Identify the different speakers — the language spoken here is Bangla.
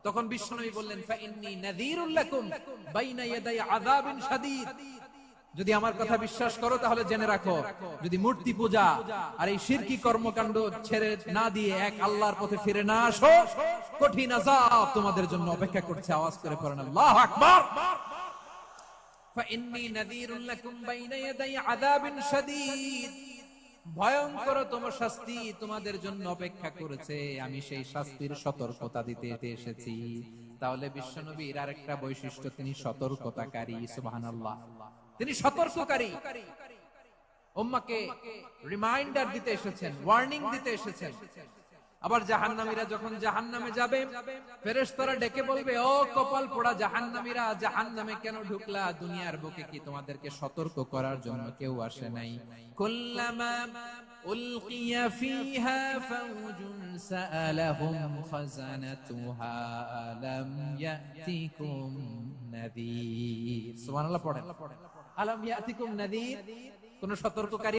Speaker 1: তখন বিশ্বনবী বললেন ফাইন্নী নাযীরুল লাকুম বাইনা ইয়াদাই আযাবিন শাদীদ, যদি আমার কথা বিশ্বাস করো তাহলে জেনে রাখো, যদি মূর্তি পূজা আর এই শিরকি কর্মকাণ্ড ছেড়ে না দিয়ে এক আল্লাহর পথে ফিরে না আসো, কঠিন আযাব তোমাদের জন্য অপেক্ষা করছে। আওয়াজ করে পড়েন আল্লাহু আকবার। ফাইন্নী নাযীরুল লাকুম বাইনা ইয়াদাই আযাবিন শাদীদ, ভয়ঙ্কর তোমার শাস্তি তোমাদের জন্য অপেক্ষা করেছে, আমি সেই শাস্তির সতর্কতা দিতে এসেছি। তাহলে বিশ্বনবীর আরেকটা বৈশিষ্ট্য, তিনি সতর্কতাকারী। সুবহানাল্লাহ, তিনি সতর্ককারী। উম্মাহকে রিমাইন্ডার দিতে এসেছেন, ওয়ার্নিং দিতে এসেছেন। আবার জাহান্নামীরা যখন জাহান্নামে যাবে, ফেরেশতারা ডেকে বলবে, ও কপাল পোড়া জাহান্নামীরা, জাহান্নামে কেন ঢুকলা? দুনিয়ার বুকে কি তোমাদেরকে সতর্ক করার জন্য কেউ আসে নাই? কুল্লামা উলকিয়া ফিহা ফাওজুন সাআলাহুম খাযানাতুহা আলাম ইয়াতিকুম নাযীর। সুবহানাল্লাহ পড়েন, আলাম ইয়াতিকুম নাযীর, কোন সতর্ককারী